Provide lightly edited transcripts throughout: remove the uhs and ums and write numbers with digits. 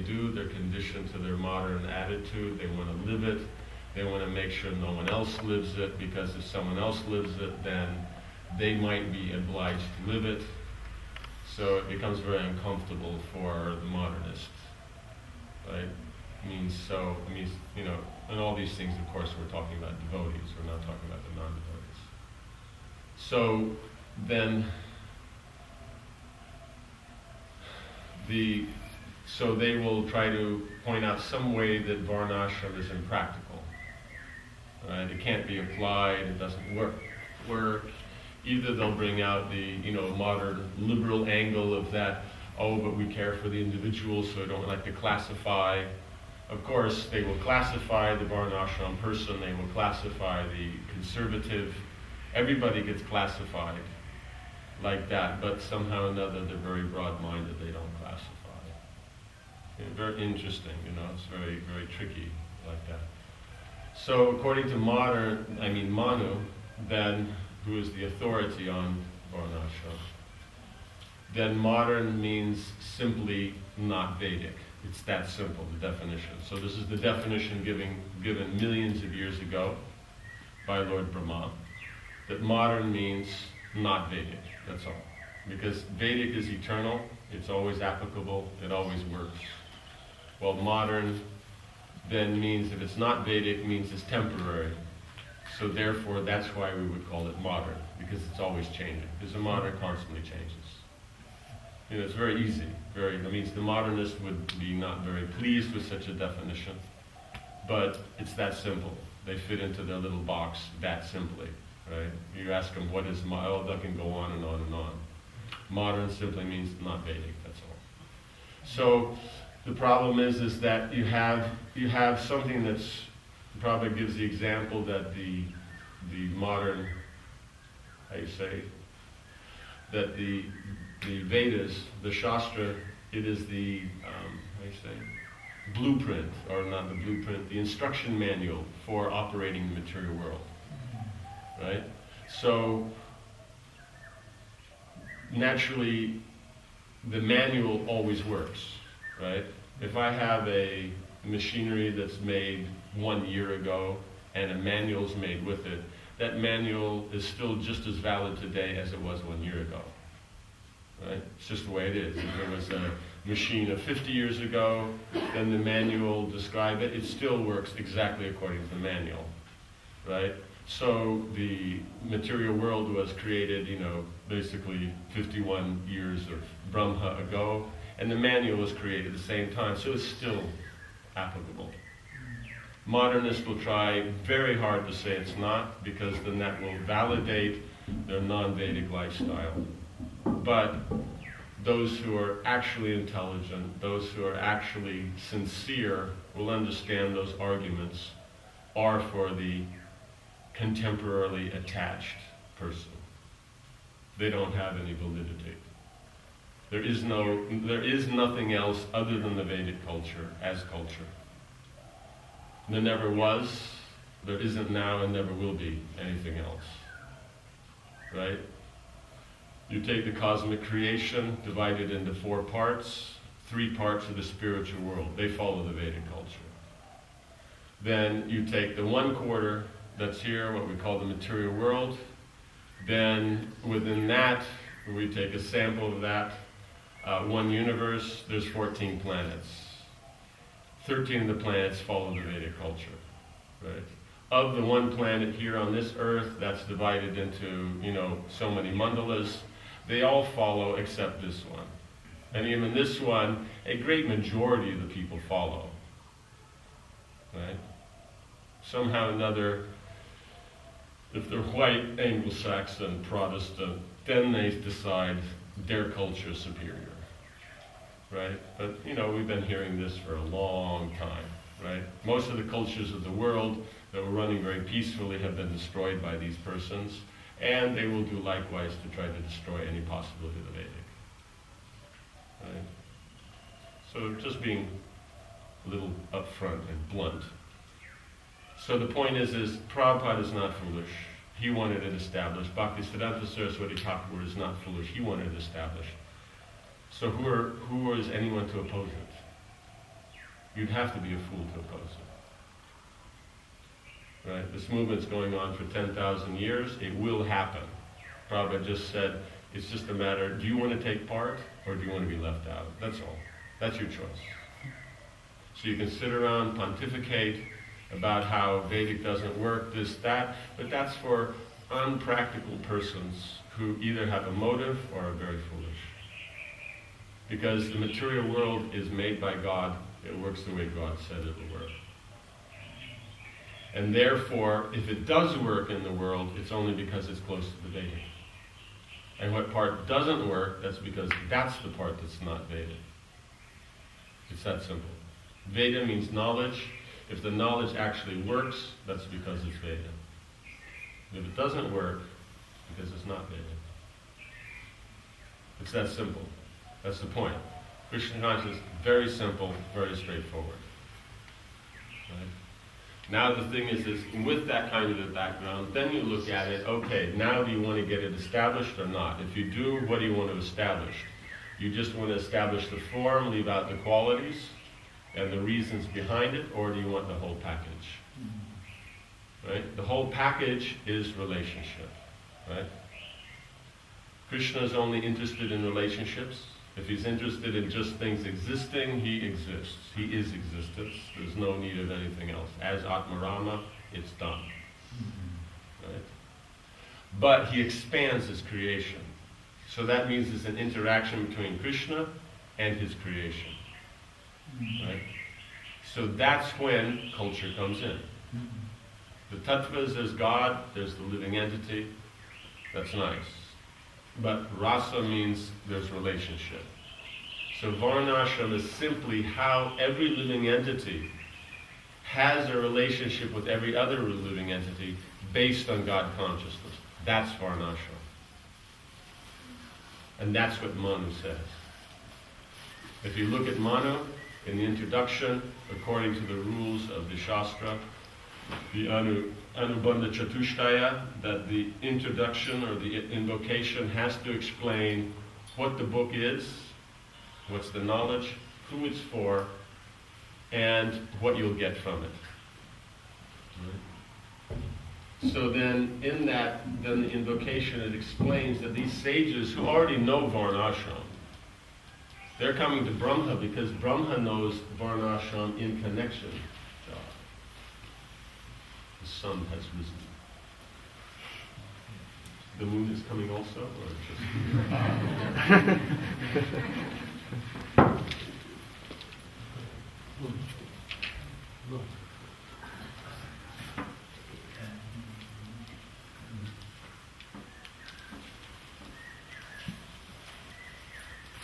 do. They're conditioned to their modern attitude. They want to live it. They want to make sure no one else lives it, because if someone else lives it, then they might be obliged to live it. So it becomes very uncomfortable for the modernist, right? It means, and all these things, of course, we're talking about devotees. We're not talking about the non-devotees. So then, so they will try to point out some way that Varnashram is impractical. Right? It can't be applied. It doesn't work. Either they'll bring out the modern liberal angle of that. Oh, but we care for the individual, so we don't like to classify. Of course, they will classify the Varnashram person. They will classify the conservative. Everybody gets classified like that, but somehow or another they're very broad-minded. They don't classify. Very interesting, it's very, very tricky like that. So according to Manu, then, who is the authority on Varnashram, then modern means simply not Vedic. It's that simple, the definition. So this is the definition given millions of years ago by Lord Brahma, that modern means not Vedic, that's all. Because Vedic is eternal, it's always applicable, it always works. Well, modern then means, if it's not Vedic, means it's temporary. So therefore, that's why we would call it modern, because it's always changing. Because the modern constantly changes. It's very easy. The modernist would be not very pleased with such a definition, but it's that simple. They fit into their little box that simply, right? You ask them, what is modern? That can go on and on and on. Modern simply means not Vedic, that's all. So the problem is that you have something that's probably gives the example that the modern, that the Vedas, the Shastra, it is the blueprint, or not the blueprint, the instruction manual for operating the material world, right? So naturally, the manual always works, right? If I have a machinery that's made 1 year ago and a manual's made with it, that manual is still just as valid today as it was 1 year ago, right? It's just the way it is. If there was a machine of 50 years ago, then the manual described it, it still works exactly according to the manual, right? So the material world was created, basically 51 years of Brahma ago, and the manual was created at the same time, so it's still applicable. Modernists will try very hard to say it's not, because then that will validate their non-Vedic lifestyle. But those who are actually intelligent, those who are actually sincere, will understand those arguments are for the contemporarily attached person. They don't have any validity. There is nothing else other than the Vedic culture as culture. There never was, there isn't now, and never will be anything else. Right? You take the cosmic creation, divide it into 4 parts, 3 parts of the spiritual world. They follow the Vedic culture. Then you take the 1/4 that's here, what we call the material world. Then within that, we take a sample of that. One universe, there's 14 planets. 13 of the planets follow the Vedic culture, right? Of the 1 planet here on this earth, that's divided into, so many mandalas, they all follow except this one. And even this one, a great majority of the people follow, right? Somehow or another, if they're white, Anglo-Saxon, Protestant, then they decide their culture is superior. Right? But, we've been hearing this for a long time, right? Most of the cultures of the world that were running very peacefully have been destroyed by these persons, and they will do likewise to try to destroy any possibility of the Vedic. Right? So just being a little upfront and blunt. So the point is Prabhupada is not foolish. He wanted it established. Bhaktisiddhanta Saraswati Thakur is not foolish. He wanted it established. So who is anyone to oppose it? You'd have to be a fool to oppose it. Right? This movement's going on for 10,000 years. It will happen. Prabhupada just said, it's just a matter, do you want to take part or do you want to be left out? That's all. That's your choice. So you can sit around, pontificate about how Vedic doesn't work, this, that, but that's for unpractical persons who either have a motive or are very foolish. Because the material world is made by God. It works the way God said it will work. And therefore, if it does work in the world, it's only because it's close to the Vedic. And what part doesn't work, that's because that's the part that's not Vedic. It's that simple. Veda means knowledge. If the knowledge actually works, that's because it's Veda. If it doesn't work, because it's not Veda. It's that simple. That's the point. Krishna consciousness is very simple, very straightforward. Right? Now the thing is with that kind of a background, then you look at it, okay, now do you want to get it established or not? If you do, what do you want to establish? You just want to establish the form, leave out the qualities and the reasons behind it, or do you want the whole package? Right? The whole package is relationship. Right? Krishna is only interested in relationships. If he's interested in just things existing, he exists. He is existence. There's no need of anything else. As Atmarama, it's done. Right? But he expands his creation. So that means it's an interaction between Krishna and his creation. Right? So that's when culture comes in. The tattvas, there's God, there's the living entity. That's nice. But rasa means there's relationship. So varnashram is simply how every living entity has a relationship with every other living entity based on God consciousness. That's varnashram. And that's what Manu says. If you look at Manu, in the introduction, according to the rules of the Shastra, the Anubandha Chatushtaya, that the introduction or the invocation has to explain what the book is, what's the knowledge, who it's for, and what you'll get from it. Right? So then, in that, then the invocation, it explains that these sages who already know Varnashram, they're coming to Brahma because Brahma knows Varnashram in connection. The sun has risen. The moon is coming also, or just...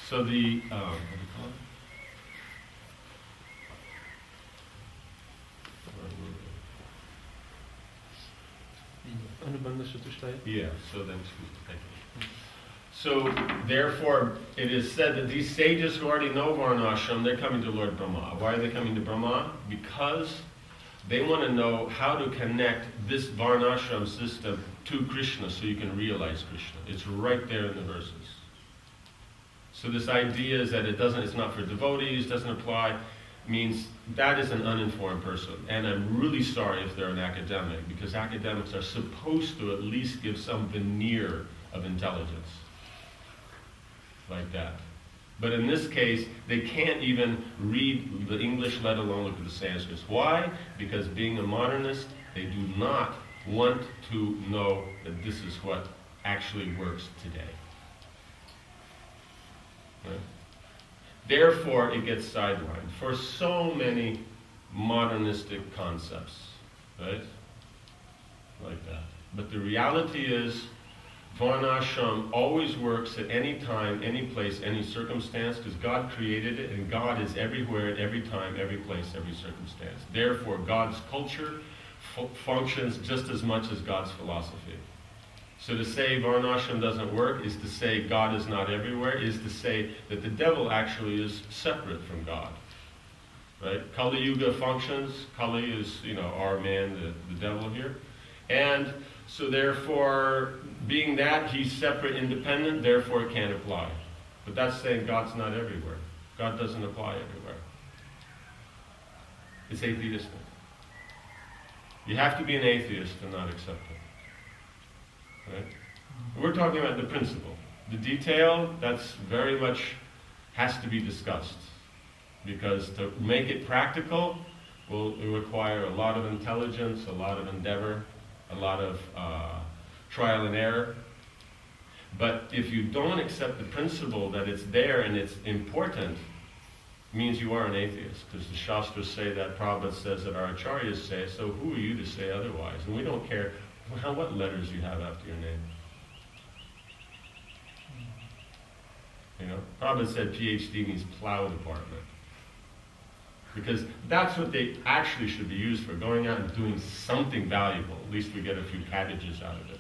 So the, what do you call it? Yeah, so then, thank you. So, therefore, it is said that these sages who already know Varnashram, they're coming to Lord Brahma. Why are they coming to Brahma? Because they want to know how to connect this Varnashram system to Krishna so you can realize Krishna. It's right there in the verses. So this idea is that it's not for devotees, doesn't apply, means that is an uninformed person. And I'm really sorry if they're an academic, because academics are supposed to at least give some veneer of intelligence. Like that. But in this case, they can't even read the English, let alone look at the Sanskrit. Why? Because being a modernist, they do not want to know that this is what actually works today. Right? Therefore, it gets sidelined for so many modernistic concepts, right? Like that. But the reality is, Varnashram always works at any time, any place, any circumstance, because God created it, and God is everywhere, at every time, every place, every circumstance. Therefore, God's culture functions just as much as God's philosophy. So to say Varnashram doesn't work is to say God is not everywhere, is to say that the devil actually is separate from God. Right? Kali Yuga functions. Kali is, our man, the devil here. And so therefore, being that he's separate, independent, therefore it can't apply. But that's saying God's not everywhere. God doesn't apply everywhere. It's atheistic. You have to be an atheist to not accept it. Right? We're talking about the principle. The detail, that's very much has to be discussed. Because to make it practical will require a lot of intelligence, a lot of endeavor, a lot of trial and error. But if you don't accept the principle that it's there and it's important, it means you are an atheist. Because the Shastras say that, Prabhupada says that, our Acharyas say, so who are you to say otherwise? And we don't care what letters you have after your name. You know, Prabhupada said PhD means plow department. Because that's what they actually should be used for, going out and doing something valuable. At least we get a few cabbages out of it.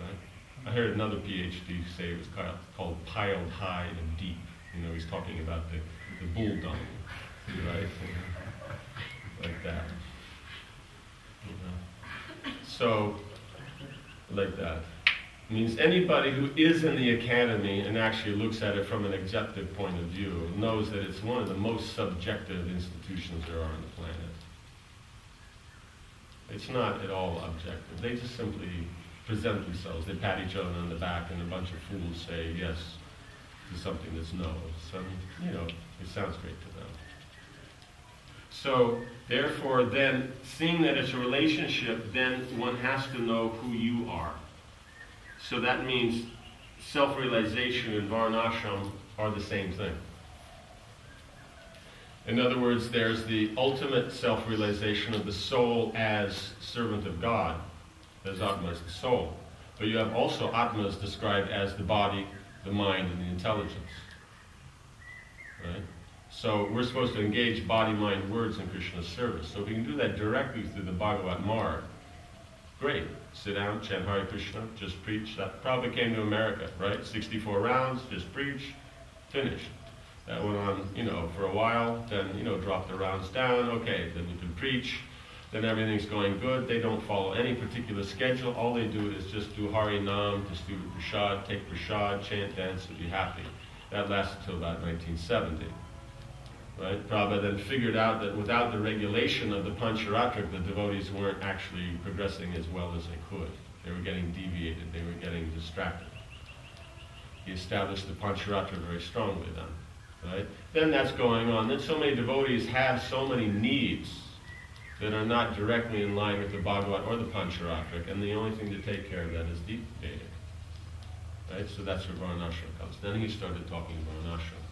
Right? I heard another PhD say it was called piled high and deep. You know, he's talking about the bull dung, right? Like that. You know? So, like that. Means anybody who is in the academy and actually looks at it from an objective point of view knows that it's one of the most subjective institutions there are on the planet. It's not at all objective. They just simply present themselves. They pat each other on the back and a bunch of fools say yes to something that's no. So, you know, it sounds great to them. So, therefore, then, seeing that it's a relationship, then one has to know who you are. So that means self-realization and Varnashram are the same thing. In other words, there's the ultimate self-realization of the soul as servant of God, as Atma is the soul. But you have also Atmas described as the body, the mind, and the intelligence. Right? So we're supposed to engage body, mind, words in Krishna's service. So if we can do that directly through the Bhagavat Marg, great. Sit down, chant Hare Krishna, just preach. That probably came to America, right? 64 rounds, just preach, finished. That went on, you know, for a while, then, you know, drop the rounds down, okay, then you can preach, then everything's going good. They don't follow any particular schedule. All they do is just do Hari Nam, distribute prasad, take prasad, chant, dance, and be happy. That lasted until about 1970. Right? Prabhupada then figured out that without the regulation of the Pancharatrik, the devotees weren't actually progressing as well as they could. They were getting deviated, they were getting distracted. He established the Pancharatrik very strongly then. Right? Then that's going on. Then so many devotees have so many needs that are not directly in line with the Bhagavat or the Pancharatrik, and the only thing to take care of that is deviating. Right? So that's where Varnashram comes. Then he started talking Varnashram.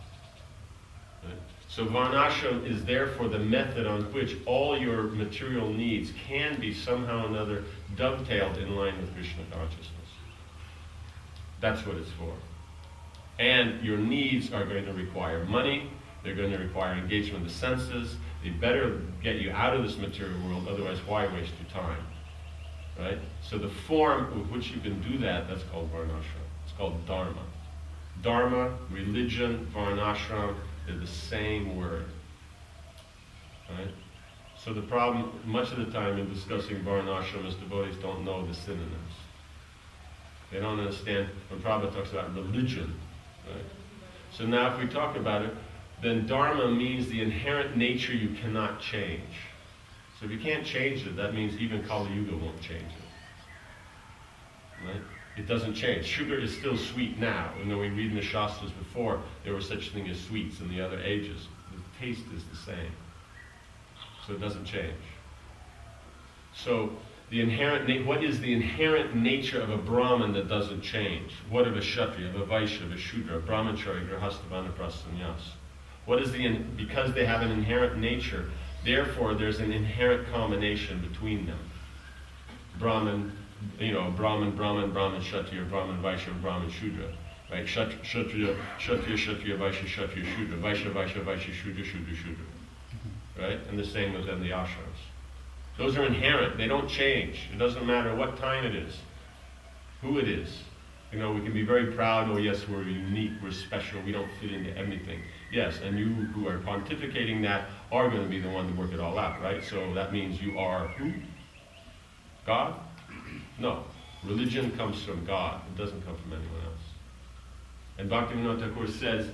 Right? So Varnashram is therefore the method on which all your material needs can be somehow or another dovetailed in line with Krishna consciousness. That's what it's for. And your needs are going to require money, they're going to require engagement of the senses, they better get you out of this material world, otherwise why waste your time? Right? So the form with which you can do that, that's called Varnashram. It's called Dharma. Dharma, religion, Varnashram, they're the same word. Right? So the problem, much of the time in discussing Varnashram, is devotees don't know the synonyms. They don't understand when Prabhupada talks about religion. Right? So now if we talk about it, then Dharma means the inherent nature you cannot change. So if you can't change it, that means even Kali Yuga won't change it. Right? It doesn't change. Sugar is still sweet now. You know, we read in the Shastras before, there was such thing as sweets in the other ages. The taste is the same. So it doesn't change. So the inherent, what is the inherent nature of a Brahmin that doesn't change? What of a Kshatriya, of a Vaishya, of a Shudra, a Brahmachari, Grihastha, Vanaprastha, Sannyas? What is because they have an inherent nature, therefore there's an inherent combination between them. Brahmin, Brahmin, Kshatriya, Brahmin, Vaishya, Brahmin, Shudra. Right? Kshatriya, Vaishya, Shudra. Vaishya, Shudra, Shudra. Right? And the same within the ashrams. Those are inherent. They don't change. It doesn't matter what time it is, who it is. You know, we can be very proud, oh yes, we're unique, we're special, we don't fit into everything. Yes, and you who are pontificating that are going to be the one to work it all out, right? So that means you are who? God? No. Religion comes from God. It doesn't come from anyone else. And Bhaktivinoda Thakur says,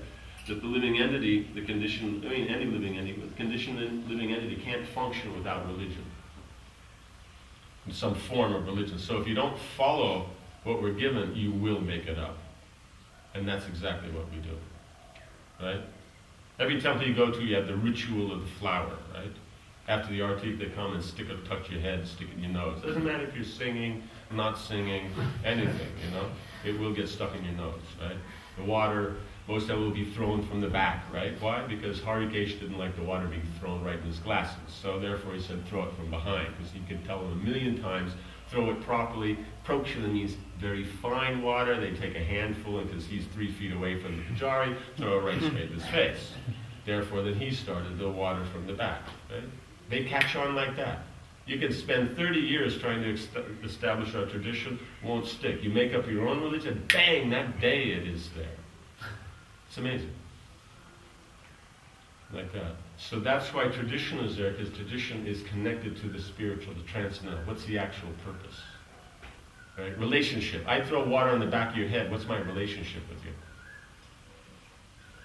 that the living entity, the condition, I mean any living entity, but the conditioned living entity can't function without religion. In some form of religion. So if you don't follow what we're given, you will make it up. And that's exactly what we do. Right? Every temple you go to, you have the ritual of the flower, right? After the arti, they come and touch your head, stick it in your nose. Doesn't matter if you're singing, not singing, anything, you know? It will get stuck in your nose, right? The water, most of it will be thrown from the back, right? Why? Because Harikesh didn't like the water being thrown right in his glasses. So therefore he said throw it from behind, because he could tell them 1,000,000 times, throw it properly. Prokshana means very fine water. They take a handful, and because he's 3 feet away from the pujari, throw it right straight in his face. Therefore, then he started the water from the back, right? They catch on like that. You can spend 30 years trying to establish our tradition, won't stick. You make up your own religion, bang, that day it is there. It's amazing. Like that. So that's why tradition is there, because tradition is connected to the spiritual, the transcendental. What's the actual purpose? Right? Relationship. I throw water on the back of your head. What's my relationship with you?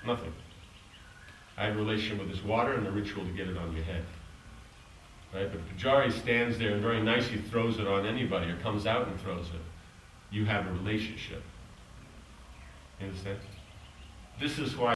Nothing. I have a relationship with this water and the ritual to get it on your head. Right? But if Pujari stands there and very nicely throws it on anybody or comes out and throws it, you have a relationship. You understand? This is why